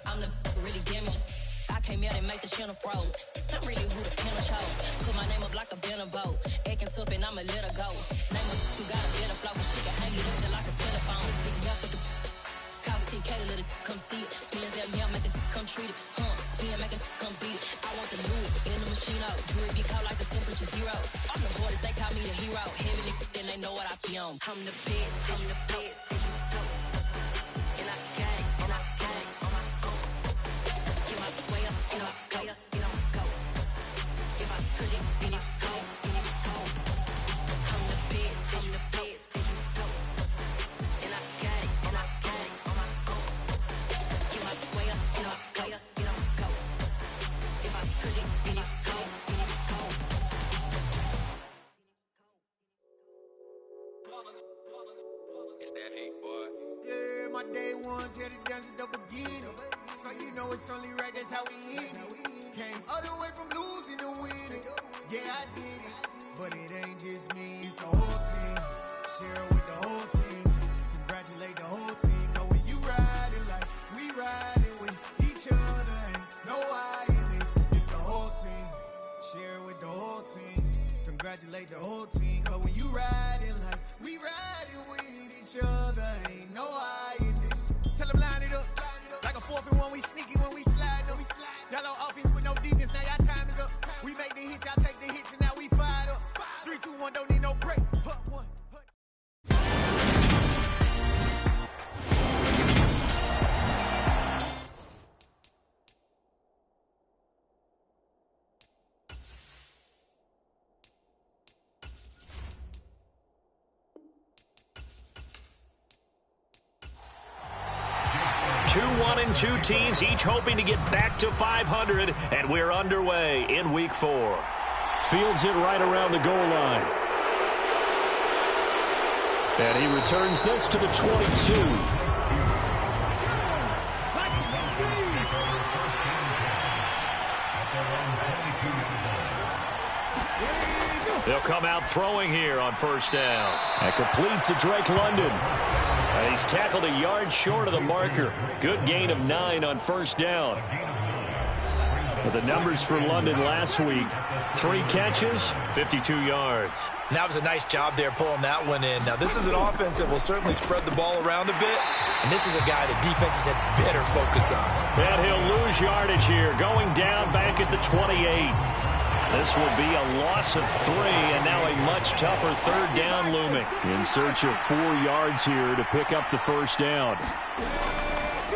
I'm the really damaged. I came out and make the channel froze. I'm really who the panel chose. Put my name up like a banner boat. Acting tough and I'ma let her go. Name her who got a better flow, but she can hang it up just like a telephone. Stick up with the cause TK to let it come see it. Millions that yeah, make it come treat it. Spin, make it come beat it. I want the new in the machine out. Jewelry be cold like the temperature zero. I'm the hardest, they call me the hero. Heavenly, then they know what I be on. I'm the best, I'm the best. And I got it, and I got it on my own. Get my way up, and I way up, and I'm go. If I touch it, then it's cold, then it's cold. I'm the best, I'm the best, and I got it, and I got it on my own. Get my way up, and I way up, and I'm go. If I touch it, then it's cold, then it's cold. It's that hate, boy. Yeah, my day ones here to dance at the beginning. So you know it's only right, that's how we end it. Came all the way from losing to winning. Yeah, I did it. But it ain't just me, it's the whole team. Share it with the whole team. Congratulate the whole team. Cause when you riding like we riding with each other, ain't no I in this. It's the whole team. Share it with the whole team. Congratulate the whole team. Cause when you riding like we riding with each other, ain't no I in this. Tell them line it up. Like a 4th and 1, we sneaky when we slide them. Y'all on offense with no defense, now y'all time is up. We make the hits, y'all take the hits, and now we fired up. 3, 2, 1, don't need no break. Hut one. 2-1-2 teams, each hoping to get back to 500, and we're underway in Week 4. Fields it right around the goal line. And he returns this to the 22. They'll come out throwing here on first down. And complete to Drake London. And he's tackled a yard short of the marker. Good gain of 9 on first down. But the numbers for London last week: 3 catches, 52 yards. And that was a nice job there pulling that one in. Now, this is an offense that will certainly spread the ball around a bit. And this is a guy that defenses had better focus on. And he'll lose yardage here, going down back at the 28. This will be a loss of 3, and now a much tougher third down looming. In search of 4 yards here to pick up the first down.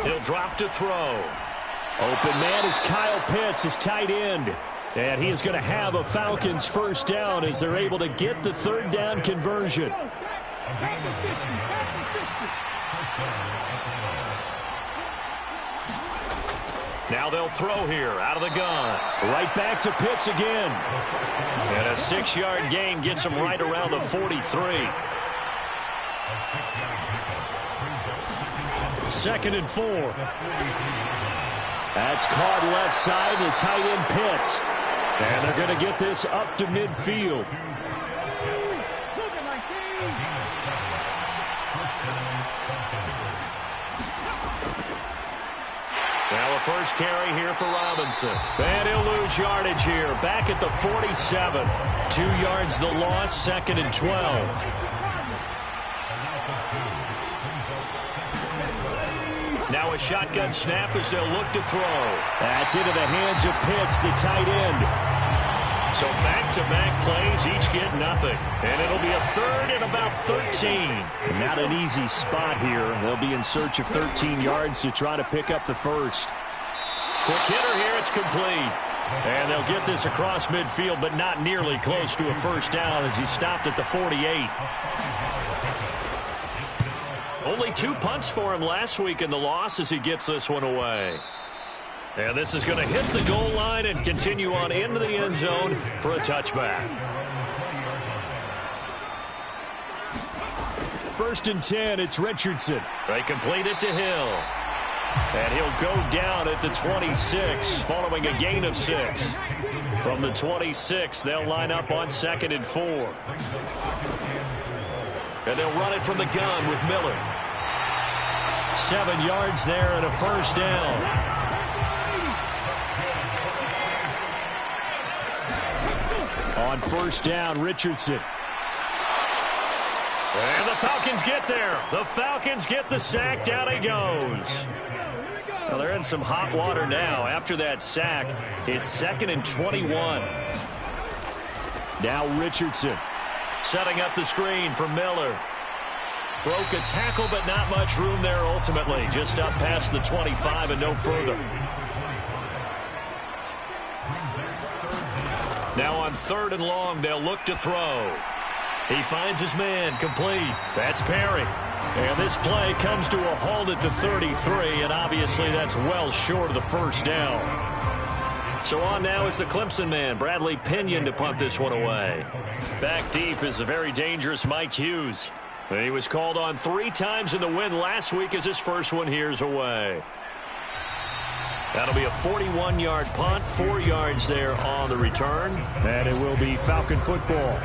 He'll drop to throw. Open man is Kyle Pitts, his tight end. And he is going to have a Falcons first down as they're able to get the third down conversion. Now they'll throw here out of the gun. Right back to Pitts again. And a 6-yard gain gets him right around the 43. 2nd and 4. That's caught left side, the tight end Pitts. And they're going to get this up to midfield. Now a first carry here for Robinson. And he'll lose yardage here. Back at the 47. 2 yards the loss, 2nd and 12. Now a shotgun snap as they'll look to throw. That's into the hands of Pitts, the tight end. So back-to-back plays, each get nothing. And it'll be a 3rd and about 13. Not an easy spot here. They'll be in search of 13 yards to try to pick up the first. Quick hitter here, it's complete. And they'll get this across midfield, but not nearly close to a first down as he stopped at the 48. Only 2 punts for him last week in the loss as he gets this one away. And this is going to hit the goal line and continue on into the end zone for a touchback. 1st and 10, it's Richardson. They complete it to Hill. And he'll go down at the 26, following a gain of 6. From the 26, they'll line up on 2nd and 4. And they'll run it from the gun with Miller. 7 yards there and a first down. On 1st down, Richardson. And the Falcons get there. The Falcons get the sack. Down he goes. Well, they're in some hot water now. After that sack, it's 2nd and 21. Now Richardson setting up the screen for Miller. Broke a tackle, but not much room there ultimately. Just up past the 25 and no further. Now on 3rd and long, they'll look to throw. He finds his man, complete. That's Perry. And this play comes to a halt at the 33, and obviously that's well short of the first down. So on now is the Clemson man, Bradley Pinion, to punt this one away. Back deep is the very dangerous Mike Hughes. He was called on 3 times in the win last week as his first one here's away. That'll be a 41-yard punt, 4 yards there on the return. And it will be Falcon football.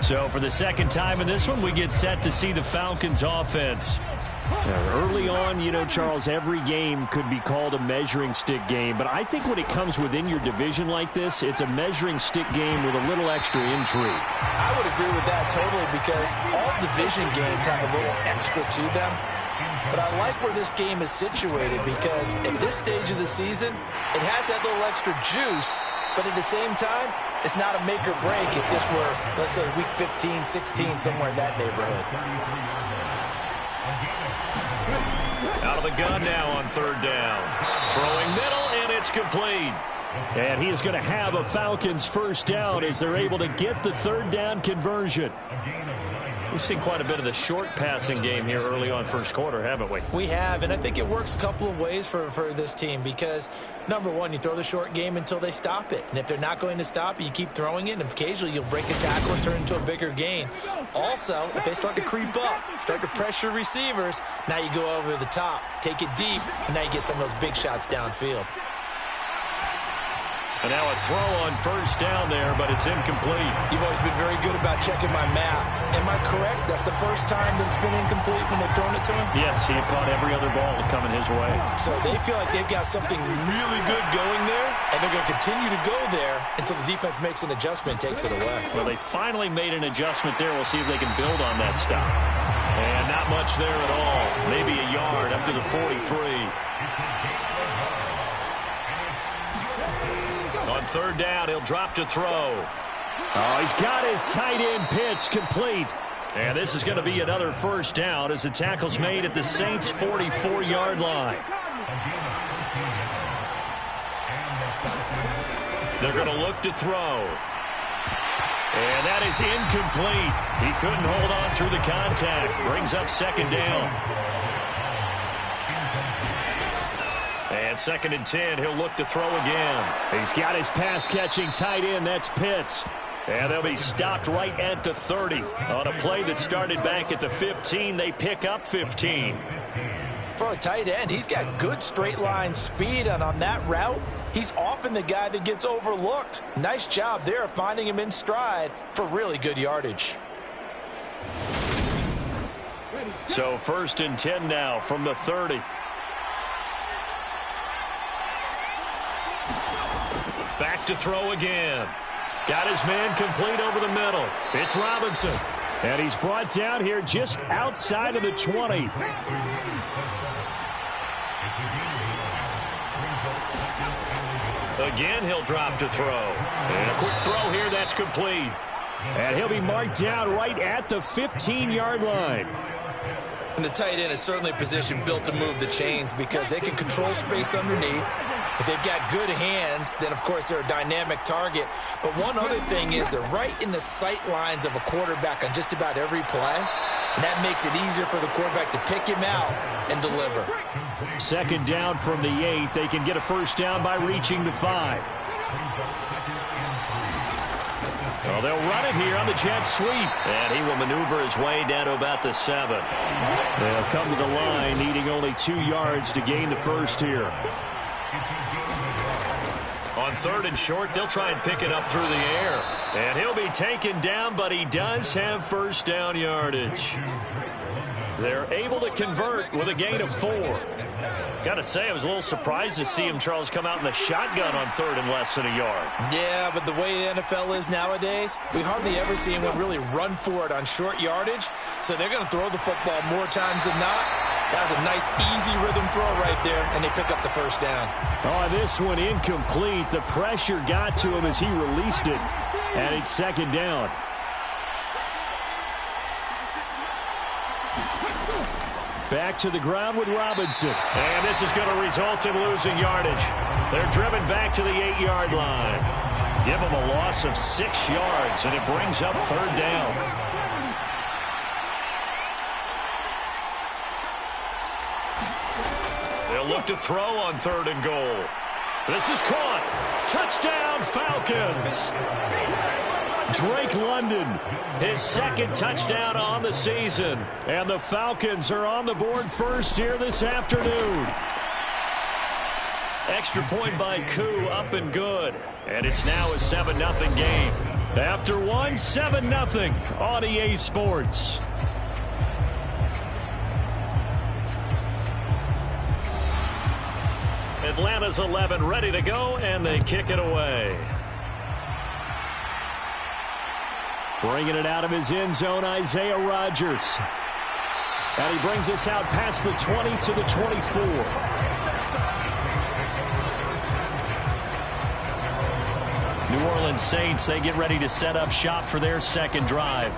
So for the second time in this one, we get set to see the Falcons offense. Early on, you know, Charles, every game could be called a measuring stick game. But I think when it comes within your division like this, it's a measuring stick game with a little extra intrigue. I would agree with that totally, because all division games have a little extra to them. But I like where this game is situated, because at this stage of the season, it has that little extra juice, but at the same time, it's not a make or break if this were, let's say, week 15, 16, somewhere in that neighborhood. Out of the gun now on 3rd down. Throwing middle, and it's complete. And he is going to have a Falcons first down as they're able to get the 3rd down conversion. We've seen quite a bit of the short passing game here early on first quarter, haven't we? We have, and I think it works a couple of ways for this team, because, number one, you throw the short game until they stop it. And if they're not going to stop it, you keep throwing it, and occasionally you'll break a tackle and turn it into a bigger gain. Also, if they start to creep up, start to pressure receivers, now you go over the top, take it deep, and now you get some of those big shots downfield. And now a throw on 1st down there, but it's incomplete. You've always been very good about checking my math. Am I correct? That's the first time that it's been incomplete when they've thrown it to him? Yes, he had caught every other ball coming his way. So they feel like they've got something really good going there, and they're going to continue to go there until the defense makes an adjustment and takes it away. Well, they finally made an adjustment there. We'll see if they can build on that stop. And not much there at all. Maybe a yard up to the 43. On 3rd down, he'll drop to throw. Oh, he's got his tight end pitch complete. And this is going to be another first down as the tackle's made at the Saints' 44-yard line. They're going to look to throw. And that is incomplete. He couldn't hold on through the contact. Brings up 2nd down. And 2nd and 10, he'll look to throw again. He's got his pass-catching tight end. That's Pitts. And they'll be stopped right at the 30. On a play that started back at the 15, they pick up 15. For a tight end, he's got good straight-line speed, and on that route, he's often the guy that gets overlooked. Nice job there of finding him in stride for really good yardage. So 1st and 10 now from the 30. Back to throw again. Got his man complete over the middle. It's Robinson. And he's brought down here just outside of the 20. Again, he'll drop to throw. And a quick throw here, that's complete. And he'll be marked down right at the 15-yard line. And the tight end is certainly a position built to move the chains, because they can control space underneath. If they've got good hands, then, of course, they're a dynamic target. But one other thing is they're right in the sight lines of a quarterback on just about every play. and that makes it easier for the quarterback to pick him out and deliver. Second down from the 8. They can get a first down by reaching the 5. Well, they'll run it here on the jet sweep. And he will maneuver his way down to about the 7. They'll come to the line, needing only 2 yards to gain the first here. On 3rd and short, they'll try and pick it up through the air. And he'll be taken down, but he does have first down yardage. They're able to convert with a gain of 4. Got to say, I was a little surprised to see him, Charles, come out in a shotgun on 3rd and less than a yard. Yeah, but the way the NFL is nowadays, we hardly ever see anyone really run for it on short yardage. So they're going to throw the football more times than not. That was a nice, easy rhythm throw right there, and they pick up the first down. Oh, this one incomplete. The pressure got to him as he released it. And it's second down. Back to the ground with Robinson. And this is going to result in losing yardage. They're driven back to the 8-yard line. Give them a loss of 6 yards, and it brings up 3rd down. They'll look to throw on 3rd and goal. This is caught. Touchdown, Falcons. Drake London, his 2nd touchdown on the season. And the Falcons are on the board first here this afternoon. Extra point by Koo, up and good. And it's now a 7-0 game. After one, 7-0 on EA Sports. Atlanta's 11 ready to go, and they kick it away. Bringing it out of his end zone, Isaiah Rodgers. And he brings us out past the 20 to the 24. New Orleans Saints, they get ready to set up shop for their second drive.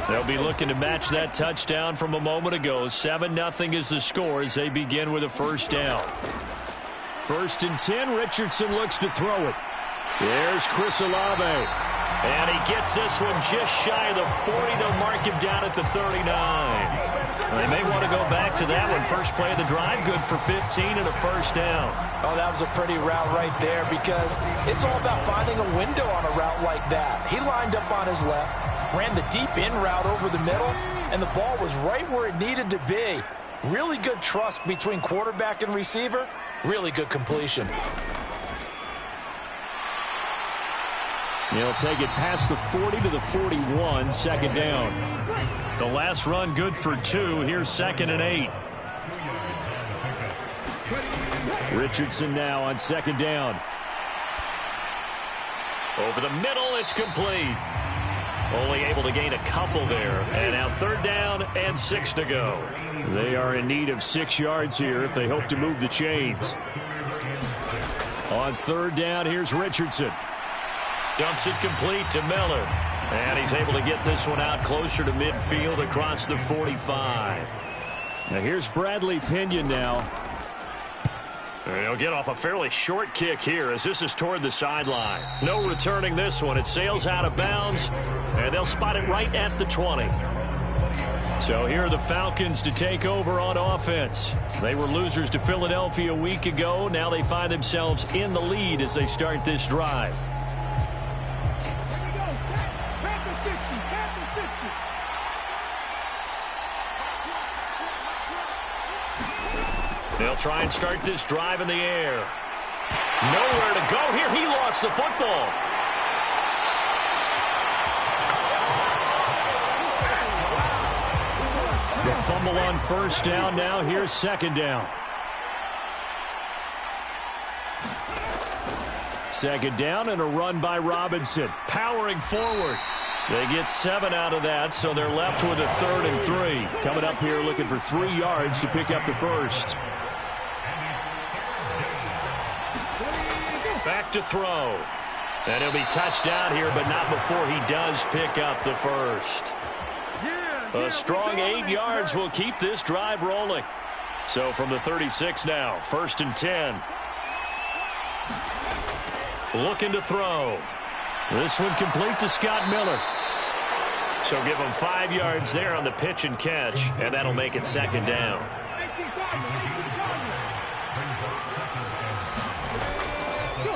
They'll be looking to match that touchdown from a moment ago. 7-0 is the score as they begin with a first down. 1st and 10, Richardson looks to throw it. There's Chris Olave. And he gets this one just shy of the 40. They'll mark him down at the 39. They may want to go back to that one. First play of the drive, good for 15 and a first down. Oh, that was a pretty route right there because it's all about finding a window on a route like that. He lined up on his left, ran the deep in route over the middle, and the ball was right where it needed to be. Really good trust between quarterback and receiver. Really good completion. He'll take it past the 40 to the 41, second down. The last run good for 2. Here's 2nd and 8. Richardson now on second down. Over the middle, it's complete. Only able to gain a couple there. And now 3rd down and 6 to go. They are in need of 6 yards here if they hope to move the chains. On 3rd down, here's Richardson. Dumps it complete to Miller. And he's able to get this one out closer to midfield across the 45. Now here's Bradley Pinion now. And he'll get off a fairly short kick here as this is toward the sideline. No returning this one. It sails out of bounds, and they'll spot it right at the 20. So here are the Falcons to take over on offense. They were losers to Philadelphia a week ago. Now they find themselves in the lead as they start this drive. They'll try and start this drive in the air. Nowhere to go here. He lost the football. The fumble on first down. Now here's second down. Second down and a run by Robinson. Powering forward. They get 7 out of that, so they're left with a 3rd and 3. Coming up here looking for 3 yards to pick up the first. Back to throw. And he'll be touched down here, but not before he does pick up the first. A strong 8 yards will keep this drive rolling. So from the 36 now, 1st and 10. Looking to throw. This one complete to Scott Miller. So give them 5 yards there on the pitch and catch, and that'll make it 2nd down.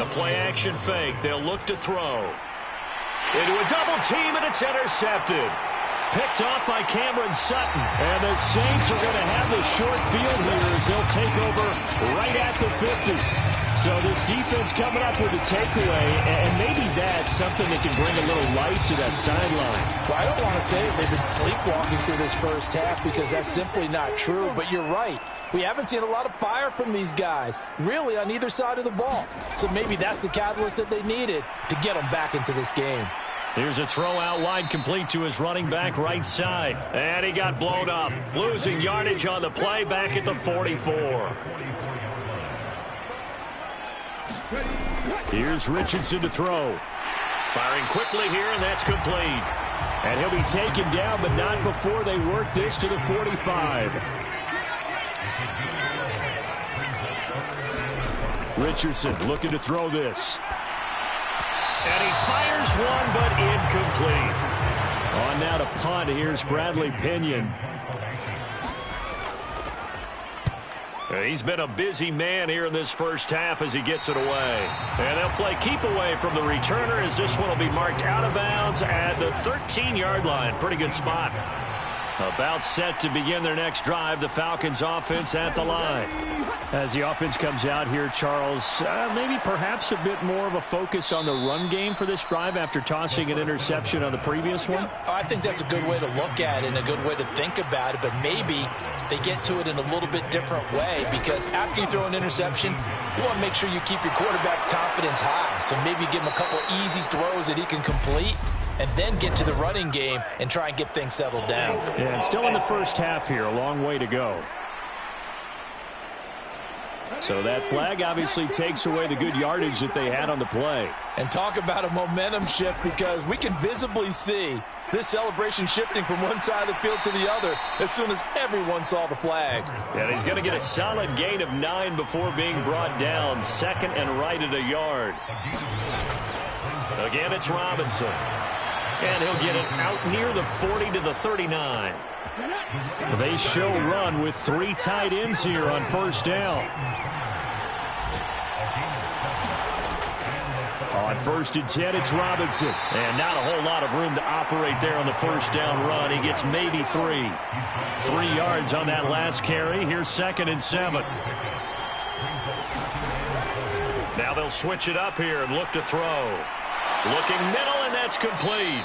A play-action fake. They'll look to throw. Into a double team, and it's intercepted. Picked off by Cameron Sutton. And the Saints are going to have the short field here as they'll take over right at the 50. So this defense coming up with a takeaway, and maybe that's something that can bring a little life to that sideline. Well, I don't want to say that they've been sleepwalking through this first half because that's simply not true, but you're right. We haven't seen a lot of fire from these guys, really, on either side of the ball. So maybe that's the catalyst that they needed to get them back into this game. Here's a throw out wide, complete to his running back right side. And he got blown up. Losing yardage on the play back at the 44. Here's Richardson to throw. Firing quickly here, and that's complete. And he'll be taken down, but not before they work this to the 45. Richardson looking to throw this. And he fires one, but incomplete. On now to punt. Here's Bradley Pinion. He's been a busy man here in this first half as he gets it away. And they'll play keep away from the returner as this one will be marked out of bounds at the 13-yard line. Pretty good spot. About set to begin their next drive, the Falcons offense at the line. As the offense comes out here, Charles, maybe perhaps a bit more of a focus on the run game for this drive after tossing an interception on the previous one? I think that's a good way to look at it and a good way to think about it, but maybe they get to it in a little bit different way because after you throw an interception, you want to make sure you keep your quarterback's confidence high. So maybe give him a couple easy throws that he can complete and then get to the running game and try and get things settled down. Yeah, and still in the first half here, a long way to go. So that flag obviously takes away the good yardage that they had on the play. And talk about a momentum shift because we can visibly see this celebration shifting from one side of the field to the other as soon as everyone saw the flag. And he's going to get a solid gain of 9 before being brought down. 2nd and right at a yard. Again, it's Robinson. And he'll get it out near the 40 to the 39. They show run with 3 tight ends here on first down. On 1st and 10, it's Robinson. And not a whole lot of room to operate there on the first down run. He gets maybe 3. 3 yards on that last carry. Here's 2nd and 7. Now they'll switch it up here and look to throw. Looking middle, and that's complete.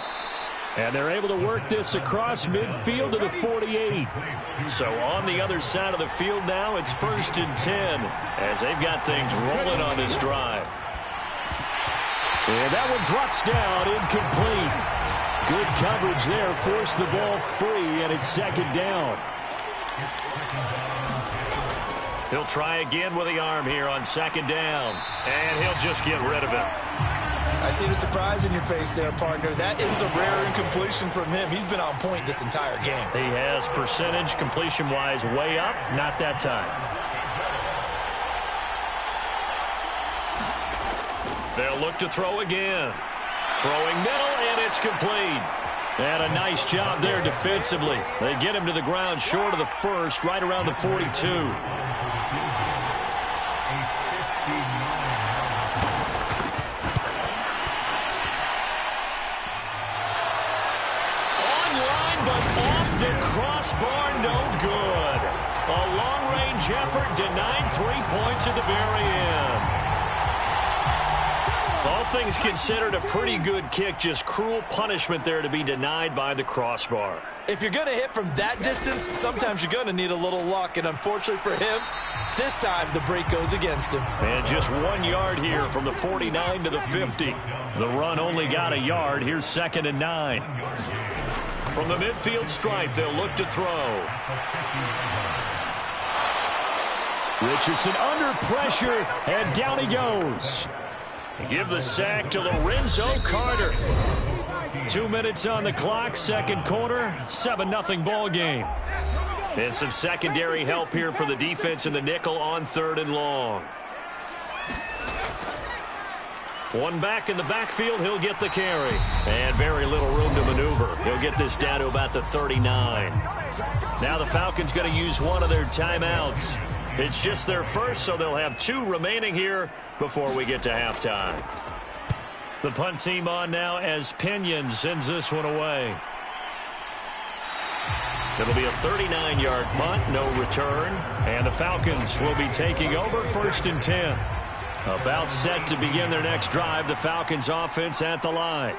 And they're able to work this across midfield to the 48. So on the other side of the field now, it's 1st and 10 as they've got things rolling on this drive. And that one drops down, incomplete. Good coverage there, forced the ball free, and it's 2nd down. He'll try again with the arm here on 2nd down, and he'll just get rid of it. I see the surprise in your face there, partner. That is a rare incompletion from him. He's been on point this entire game. He has percentage completion-wise way up. Not that time. They'll look to throw again. Throwing middle, and it's complete. And a nice job there defensively. They get him to the ground short of the 1st, right around the 42. Crossbar, no good. A long-range effort denied 3 points at the very end. All things considered, a pretty good kick. Just cruel punishment there to be denied by the crossbar. If you're going to hit from that distance, sometimes you're going to need a little luck. And unfortunately for him, this time the break goes against him. And just 1 yard here from the 49 to the 50. The run only got a yard. Here's 2nd and 9. From the midfield stripe, they'll look to throw. Richardson under pressure, and down he goes. Give the sack to Lorenzo Carter. 2 minutes on the clock, 2nd quarter, 7-0 ball game. And some secondary help here for the defense in the nickel on 3rd and long. One back in the backfield, he'll get the carry. And very little room to maneuver. He'll get this down to about the 39. Now the Falcons going to use one of their timeouts. It's just their first, so they'll have 2 remaining here before we get to halftime. The punt team on now as Pinion sends this one away. It'll be a 39-yard punt, no return. And the Falcons will be taking over 1st and 10. About set to begin their next drive, the Falcons offense at the line.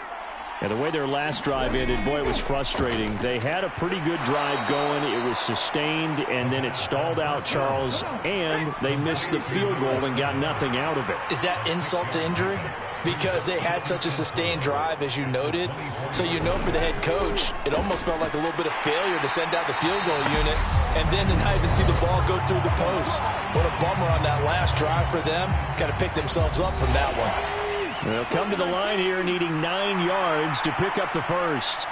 And the way their last drive ended, boy, it was frustrating. They had a pretty good drive going. It was sustained, and then it stalled out, Charles, and they missed the field goal and got nothing out of it. Is that insult to injury? Because they had such a sustained drive, as you noted. So you know for the head coach, it almost felt like a little bit of failure to send out the field goal unit and then to not even see the ball go through the post. What a bummer on that last drive for them. Got to pick themselves up from that one. They'll come to the line here needing 9 yards to pick up the first.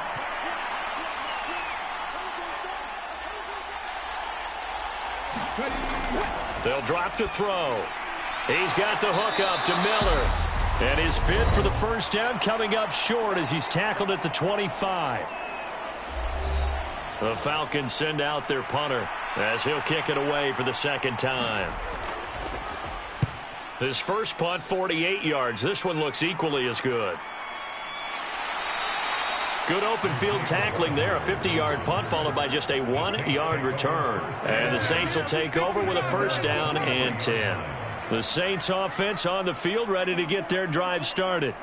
They'll drop to throw. He's got the hook up to Miller. And his bid for the first down coming up short as he's tackled at the 25. The Falcons send out their punter as he'll kick it away for the second time. His first punt, 48 yards. This one looks equally as good. Good open field tackling there. A 50-yard punt followed by just a 1-yard return. And the Saints will take over with a first down and 10. The Saints offense on the field ready to get their drive started.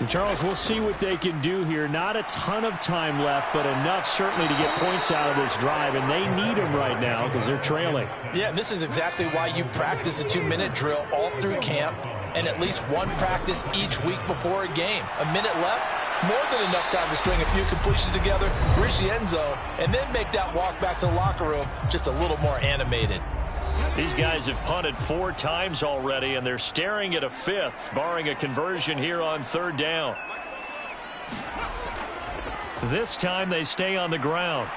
And Charles, we'll see what they can do here. Not a ton of time left, but enough certainly to get points out of this drive, and they need them right now because they're trailing. Yeah, and this is exactly why you practice a 2-minute drill all through camp and at least one practice each week before a game. A minute left, more than enough time to string a few completions together, reach the end zone, and then make that walk back to the locker room just a little more animated. These guys have punted 4 times already, and they're staring at a 5th, barring a conversion here on 3rd down. This time they stay on the ground.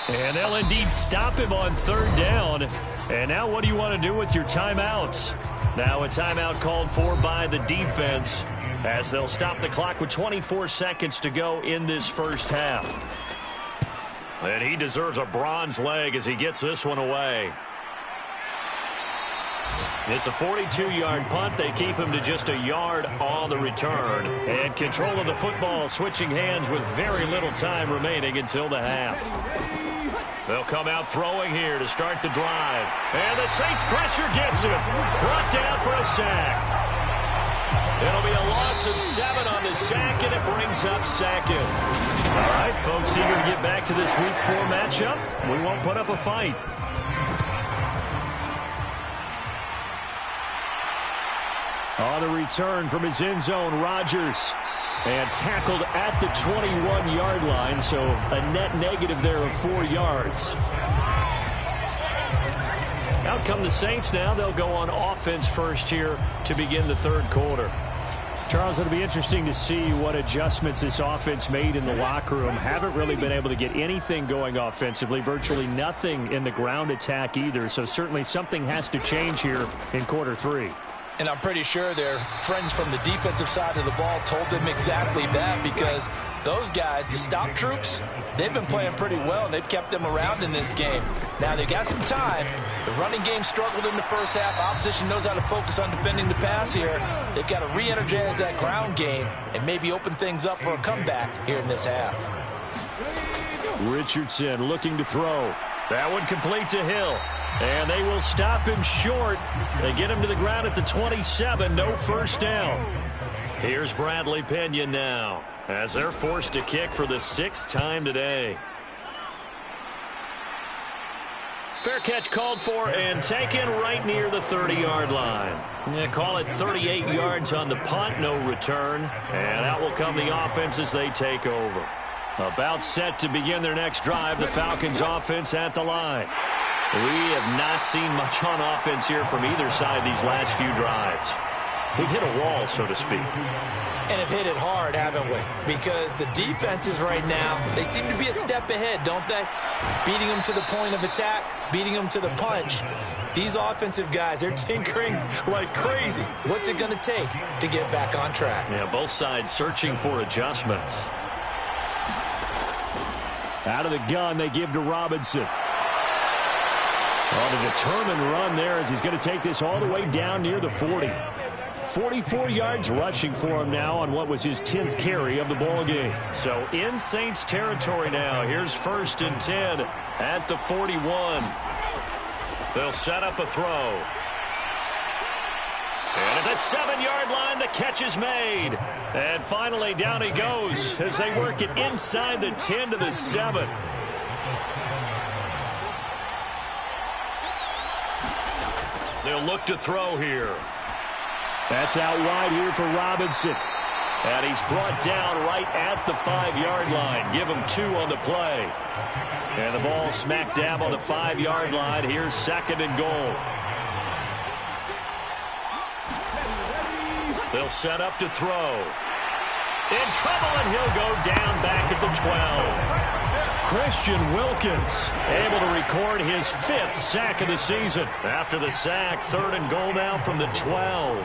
And they'll indeed stop him on 3rd down. And now what do you want to do with your timeouts? Now a timeout called for by the defense as they'll stop the clock with 24 seconds to go in this first half. And he deserves a bronze leg as he gets this one away. It's a 42-yard punt. They keep him to just a yard on the return. And control of the football switching hands with very little time remaining until the half. They'll come out throwing here to start the drive. And the Saints pressure gets him. Brought down for a sack. It'll be a loss of 7 on the sack, and it brings up 2nd. All right, folks, eager to get back to this Week 4 matchup. We won't put up a fight. On the return from his end zone, Rodgers. And tackled at the 21-yard line, so a net negative there of 4 yards. Out come the Saints now. They'll go on offense first here to begin the 3rd quarter. Charles, it'll be interesting to see what adjustments this offense made in the locker room. Haven't really been able to get anything going offensively, virtually nothing in the ground attack either, so certainly something has to change here in quarter 3. And I'm pretty sure their friends from the defensive side of the ball told them exactly that, because those guys, the stop troops, they've been playing pretty well, and they've kept them around in this game. Now, they got some time. The running game struggled in the first half. Opposition knows how to focus on defending the pass here. They've got to re-energize that ground game and maybe open things up for a comeback here in this half. Richardson looking to throw. That one complete to Hill. And they will stop him short. They get him to the ground at the 27. No first down. Here's Bradley Pinion now as they're forced to kick for the 6th time today. Fair catch called for and taken right near the 30-yard line. Yeah, call it 38 yards on the punt, no return. And out will come the offense as they take over. About set to begin their next drive, the Falcons offense at the line. We have not seen much on offense here from either side these last few drives. We've hit a wall, so to speak. And have hit it hard, haven't we? Because the defenses right now, they seem to be a step ahead, don't they? Beating them to the point of attack, beating them to the punch. These offensive guys, they're tinkering like crazy. What's it going to take to get back on track? Yeah, both sides searching for adjustments. Out of the gun, they give to Robinson. On a determined run there as he's going to take this all the way down near the 40. 44 yards rushing for him now on what was his 10th carry of the ball game. So in Saints territory now. Here's 1st and 10 at the 41. They'll set up a throw. And at the 7-yard line, the catch is made. And finally, down he goes as they work it inside the 10 to the 7. They'll look to throw here. That's out wide here for Robinson. And he's brought down right at the 5-yard line. Give him 2 on the play. And the ball smack dab on the 5-yard line. Here's 2nd and goal. They'll set up to throw. In trouble, and he'll go down back at the 12. Christian Wilkins able to record his 5th sack of the season. After the sack, 3rd and goal now from the 12.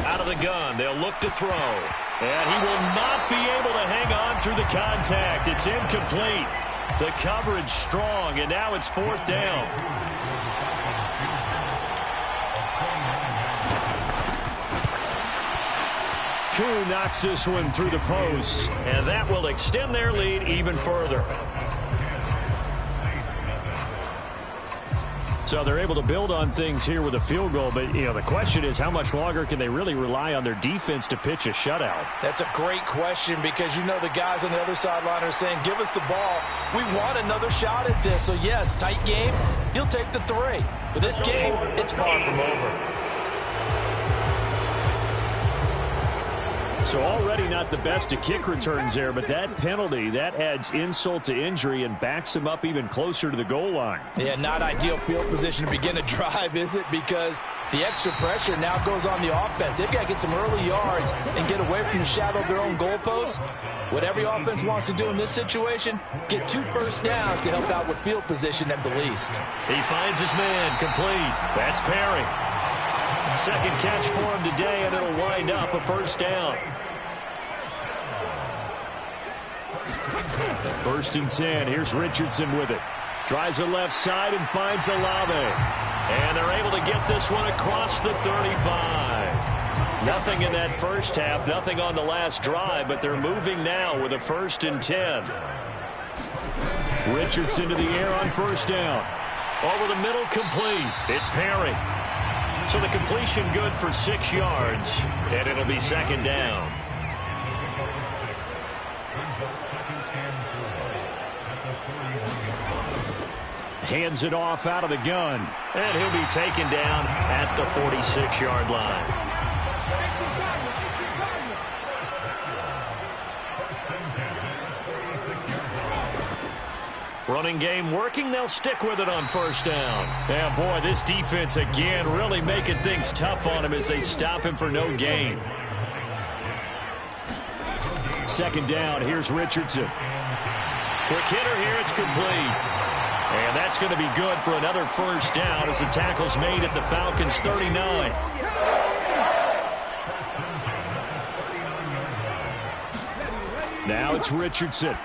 Out of the gun, they'll look to throw. And he will not be able to hang on through the contact. It's incomplete. The coverage strong, and now it's 4th down. Koo knocks this one through the post. And that will extend their lead even further. So they're able to build on things here with a field goal, but the question is how much longer can they really rely on their defense to pitch a shutout? That's a great question because the guys on the other sideline are saying, give us the ball. We want another shot at this. So, yes, tight game, you'll take the 3. But this game, it's far from over. So already not the best of kick returns there, but that penalty, that adds insult to injury and backs him up even closer to the goal line. Yeah, not ideal field position to begin a drive, is it? Because the extra pressure now goes on the offense. They've got to get some early yards and get away from the shadow of their own goalposts. What every offense wants to do in this situation, get 2 first downs to help out with field position at the least. He finds his man complete. That's Perry. 2nd catch for him today, and it'll wind up a 1st down. 1st and 10. Here's Richardson with it. Tries the left side and finds Olave. And they're able to get this one across the 35. Nothing in that first half, nothing on the last drive, but they're moving now with a 1st and 10. Richardson to the air on 1st down. Over the middle, complete. It's Perry. So the completion good for 6 yards, and it'll be 2nd down. Hands it off out of the gun. And he'll be taken down at the 46-yard line. Running game working. They'll stick with it on 1st down. Yeah, boy, this defense again really making things tough on him as they stop him for no gain. 2nd down. Here's Richardson. Quick hitter here. It's complete. And that's going to be good for another 1st down as the tackle's made at the Falcons' 39. Now it's Richardson.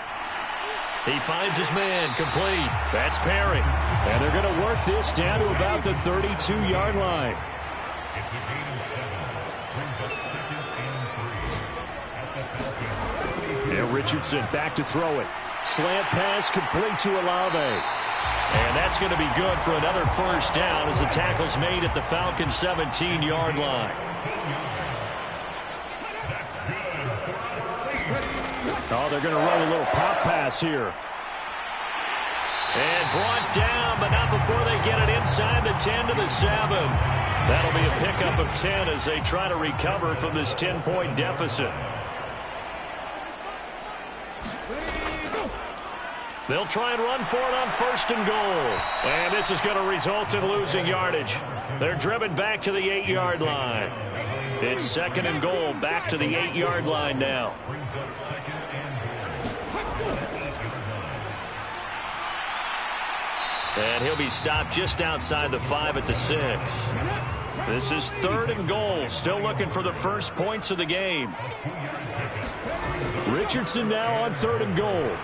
He finds his man complete. That's Perry. And they're going to work this down to about the 32-yard line. And Richardson back to throw it. Slant pass complete to Olave. And that's going to be good for another 1st down as the tackle's made at the Falcons' 17-yard line. Oh, they're going to run a little pop pass here. And brought down, but not before they get it inside the 10 to the 7. That'll be a pickup of 10 as they try to recover from this 10-point deficit. They'll try and run for it on 1st and goal. And this is going to result in losing yardage. They're driven back to the 8-yard line. It's 2nd and goal, back to the 8-yard line now. And he'll be stopped just outside the 5 at the 6. This is 3rd and goal. Still looking for the first points of the game. Richardson now on 3rd and goal.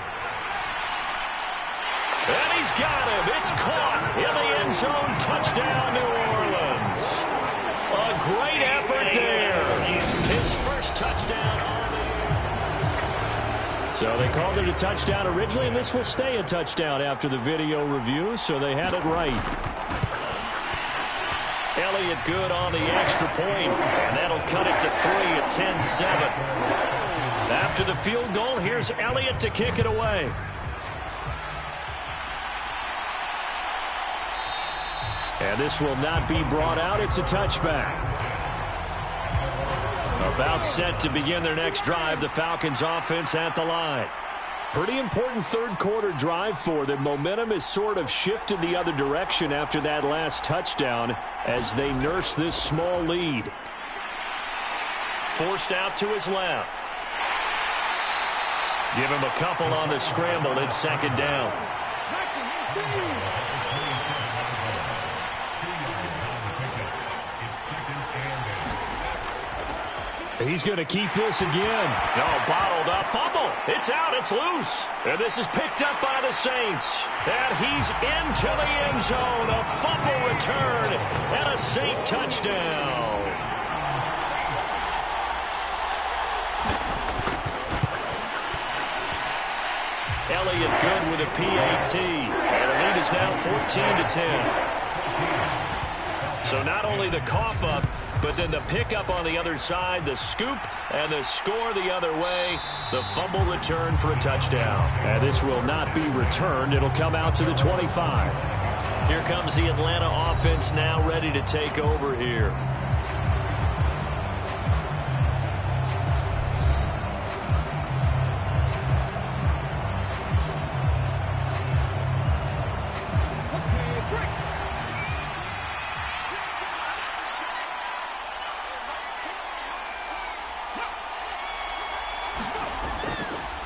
And he's got him. It's caught in the end zone. Touchdown, New Orleans. A great effort there. His first touchdown on the year. So they called it a touchdown originally, and this will stay a touchdown after the video review, so they had it right. Elliott good on the extra point, and that'll cut it to 3 at 10-7. After the field goal, here's Elliott to kick it away. And this will not be brought out. It's a touchback. About set to begin their next drive, the Falcons offense at the line. Pretty important third quarter drive for them. Momentum has sort of shifted the other direction after that last touchdown as they nurse this small lead. Forced out to his left. Give him a couple on the scramble. It's 2nd down. He's going to keep this again. No, bottled up. Fumble. It's out. It's loose. And this is picked up by the Saints. And he's into the end zone. A fumble return and a Saint touchdown. Elliott good with a PAT. And the lead is now 14-10. So not only the cough up, but then the pickup on the other side, the scoop, and the score the other way. The fumble return for a touchdown. And this will not be returned. It'll come out to the 25. Here comes the Atlanta offense now ready to take over here.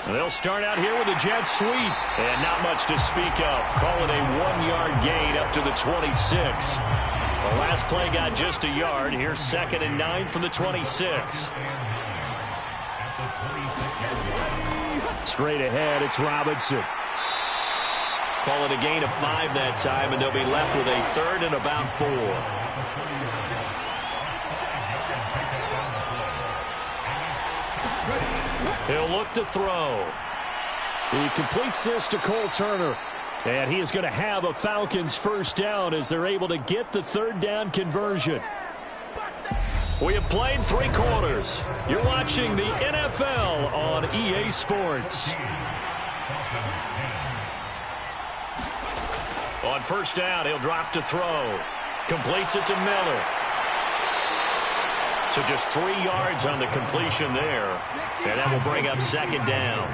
They'll start out here with a jet sweep. And not much to speak of. Call it a 1-yard gain up to the 26. The last play got just a yard. Here's 2nd and 9 from the 26. Straight ahead, it's Robinson. Call it a gain of 5 that time, and they'll be left with a 3rd and about 4. He'll look to throw. He completes this to Cole Turner. And he is going to have a Falcons first down as they're able to get the 3rd down conversion. We have played 3 quarters. You're watching the NFL on EA Sports. On first down, he'll drop to throw. Completes it to Miller. So just 3 yards on the completion there. And that will bring up 2nd down.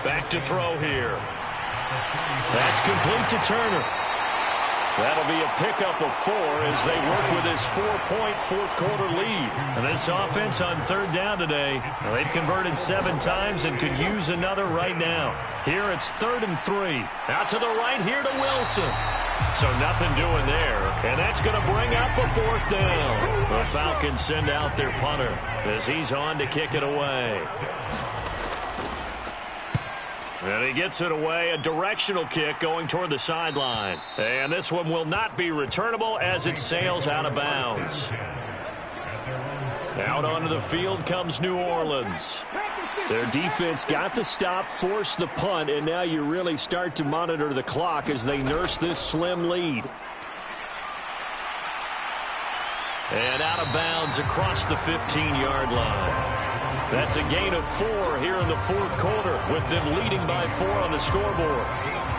Back to throw here. That's complete to Turner. That'll be a pickup of 4 as they work with this 4-point fourth-quarter lead. And this offense on 3rd down today, they've converted 7 times and could use another right now. Here it's 3rd and 3. Out to the right here to Wilson. So nothing doing there. And that's going to bring up a 4th down. The Falcons send out their punter as he's on to kick it away. And he gets it away, a directional kick going toward the sideline. And this one will not be returnable as it sails out of bounds. Out onto the field comes New Orleans. Their defense got the stop, forced the punt, and now you really start to monitor the clock as they nurse this slim lead. And out of bounds across the 15-yard line. That's a gain of 4 here in the 4th quarter with them leading by 4 on the scoreboard.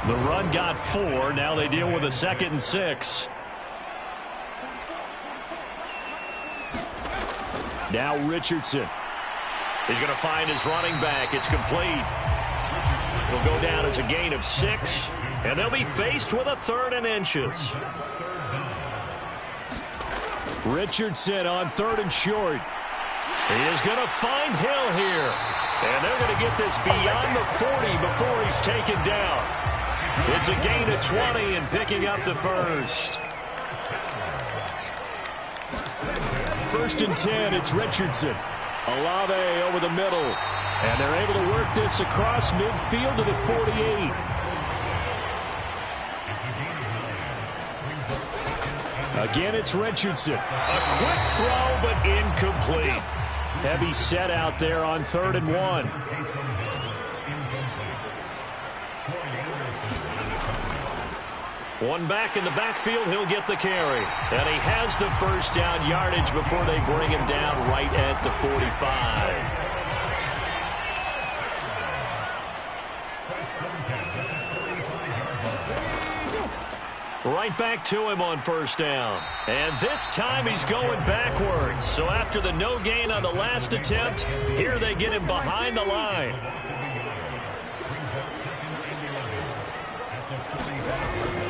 The run got 4. Now they deal with a 2nd and 6. Now Richardson. He's going to find his running back. It's complete. It'll go down as a gain of 6. And they'll be faced with a 3rd and inches. Richardson on 3rd and short. He is going to find Hill here. And they're going to get this beyond the 40 before he's taken down. It's a gain of 20 and picking up the first. 1st and 10, it's Richardson. Olave over the middle. And they're able to work this across midfield to the 48. Again, it's Richardson. A quick throw, but incomplete. Heavy set out there on 3rd and 1. One back in the backfield, he'll get the carry. And he has the first down yardage before they bring him down right at the 45. Right back to him on 1st down. And this time he's going backwards. So after the no gain on the last attempt, here they get him behind the line.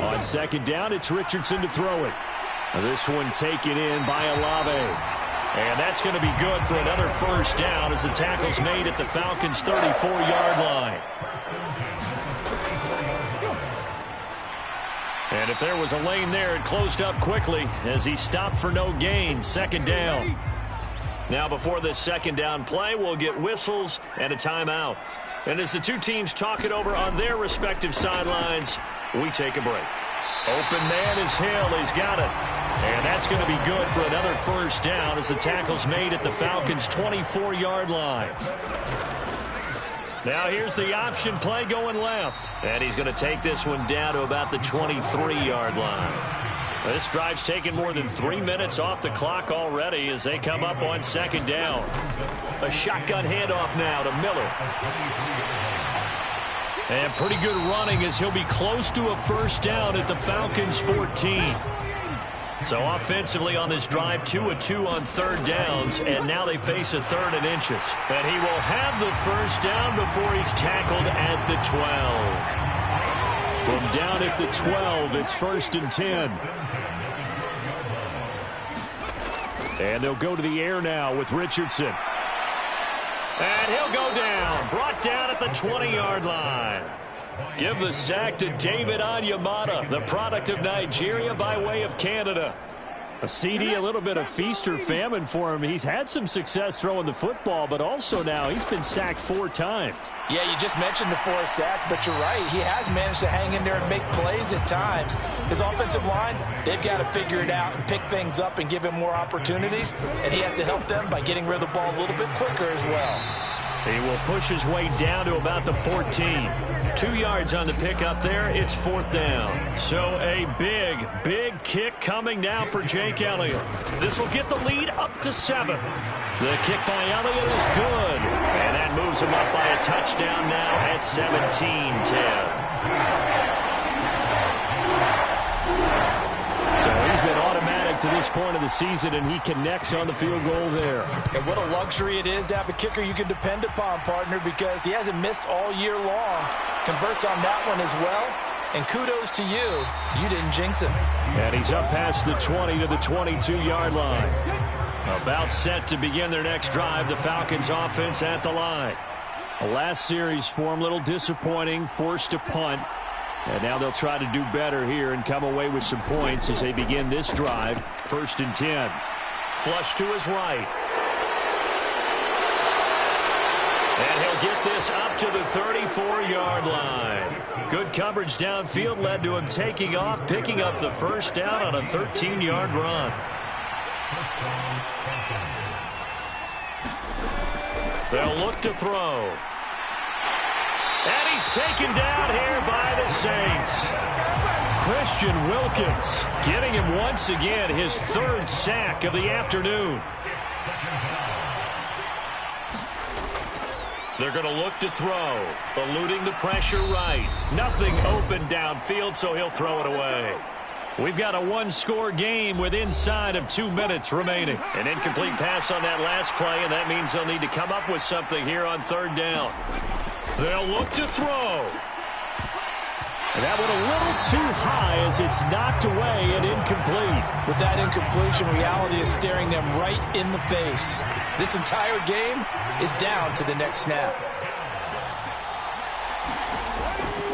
On 2nd down, it's Richardson to throw it. This one taken in by Olave. And that's going to be good for another first down as the tackle's made at the Falcons' 34-yard line. And if there was a lane there, it closed up quickly as he stopped for no gain. 2nd down. Now before this 2nd down play, we'll get whistles and a timeout. And as the two teams talk it over on their respective sidelines, we take a break. Open man is Hill. He's got it. And that's going to be good for another first down as the tackle's made at the Falcons' 24-yard line. Now here's the option play going left. And he's going to take this one down to about the 23-yard line. This drive's taken more than 3 minutes off the clock already as they come up on 2nd down. A shotgun handoff now to Miller. And pretty good running as he'll be close to a first down at the Falcons' 14. So offensively on this drive, 2 of 2 on 3rd downs, and now they face a 3rd and inches. And he will have the first down before he's tackled at the 12. From down at the 12, it's 1st and 10. And they'll go to the air now with Richardson. And he'll go down, brought down at the 20-yard line. Give the sack to David Onyemata, the product of Nigeria by way of Canada. A CD, a little bit of feast or famine for him. He's had some success throwing the football, but also now he's been sacked 4 times. Yeah, you just mentioned the 4 sacks, but you're right. He has managed to hang in there and make plays at times. His offensive line, they've got to figure it out and pick things up and give him more opportunities, and he has to help them by getting rid of the ball a little bit quicker as well. He will push his way down to about the 14. 2 yards on the pickup there. It's 4th down. So a big, big kick coming now for Jake Elliott. This will get the lead up to 7. The kick by Elliott is good. And that moves him up by a touchdown now at 17-10. So he's been automatic to this point of the season, and he connects on the field goal there. And what a luxury it is to have a kicker you can depend upon, partner, because he hasn't missed all year long. Converts on that one as well. And kudos to you. You didn't jinx him. And he's up past the 20 to the 22-yard line. About set to begin their next drive. The Falcons offense at the line. The last series for him, a little disappointing. Forced to punt. And now they'll try to do better here and come away with some points as they begin this drive. 1st and 10. Flush to his right. And he'll get this up to the 34-yard line. Good coverage downfield led to him taking off, picking up the first down on a 13-yard run. They'll look to throw. And he's taken down here by the Saints. Christian Wilkins getting him once again his 3rd sack of the afternoon. They're going to look to throw, eluding the pressure right. Nothing open downfield, so he'll throw it away. We've got a 1-score game with inside of 2 minutes remaining. An incomplete pass on that last play, and that means they'll need to come up with something here on 3rd down. They'll look to throw. And that went a little too high as it's knocked away and incomplete. With that incompletion, reality is staring them right in the face. This entire game is down to the next snap.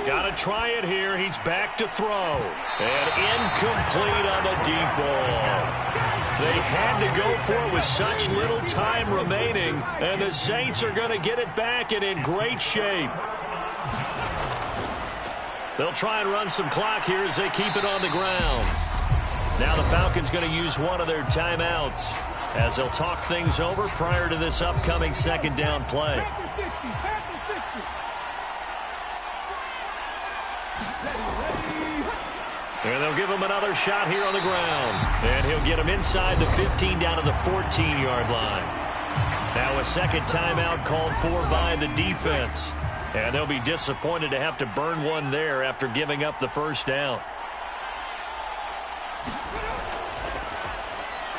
Got to try it here. He's back to throw. And incomplete on the deep ball. They had to go for it with such little time remaining, and the Saints are going to get it back and in great shape. They'll try and run some clock here as they keep it on the ground. Now the Falcons going to use one of their timeouts as they'll talk things over prior to this upcoming second down play. And they'll give him another shot here on the ground. And he'll get him inside the 15 down to the 14-yard line. Now a second timeout called for by the defense. And they'll be disappointed to have to burn one there after giving up the first down.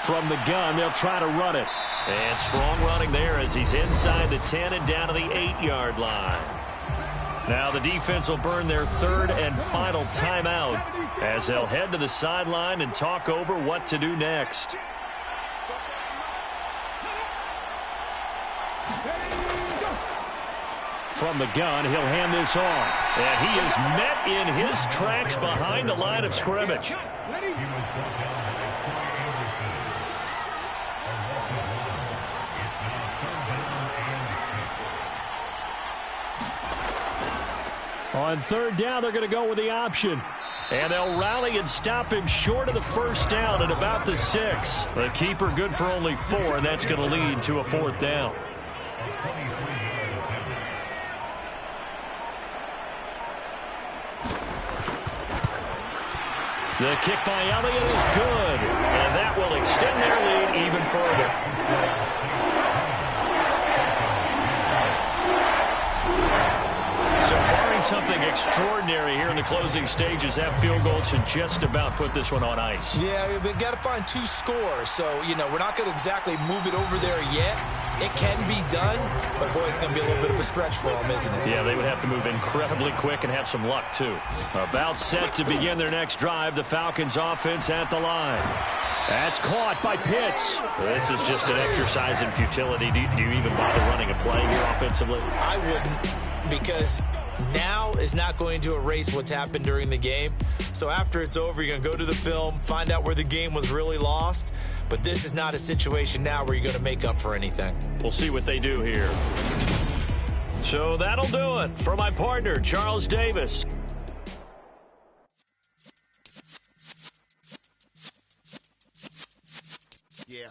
From the gun, they'll try to run it. And strong running there as he's inside the 10 and down to the 8-yard line. Now the defense will burn their third and final timeout as they'll head to the sideline and talk over what to do next. From the gun, he'll hand this off. And he is met in his tracks behind the line of scrimmage. On third down, they're going to go with the option. And they'll rally and stop him short of the first down at about the 6. The keeper good for only 4, and that's going to lead to a fourth down. The kick by Elliott is good, and that will extend their lead even further. So barring something extraordinary here in the closing stages, that field goal should just about put this one on ice. Yeah, we've got to find 2 scores. So, we're not going to exactly move it over there yet. It can be done, but, boy, it's going to be a little bit of a stretch for them, isn't it? Yeah, they would have to move incredibly quick and have some luck, too. About set to begin their next drive, the Falcons offense at the line. That's caught by Pitts. This is just an exercise in futility. Do you even bother running a play here offensively? I wouldn't, because now is not going to erase what's happened during the game. So after it's over, you're going to go to the film, find out where the game was really lost. But this is not a situation now where you're going to make up for anything. We'll see what they do here. So that'll do it for my partner, Charles Davis. Yeah.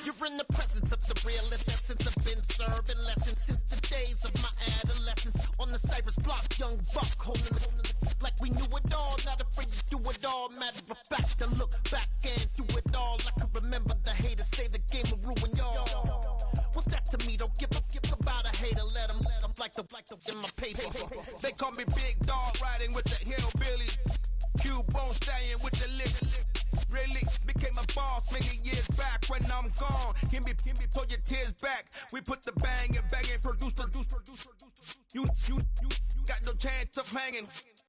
You're in the presence of the realest essence. I've been serving lessons since the days of my adolescence. On the Cypress block, young buck holding the like we knew it all, not afraid to do it all. Matter of fact, to look back and do it all. I can remember the haters say the game will ruin y'all. What's that to me? Don't give about a hater. Let them like the in my paper. They call me Big Dog, riding with the hillbilly. Cubone staying with the lick. Really became a boss many years back. When I'm gone, can be pull your tears back. We put the bang and produce. You got no chance of hanging.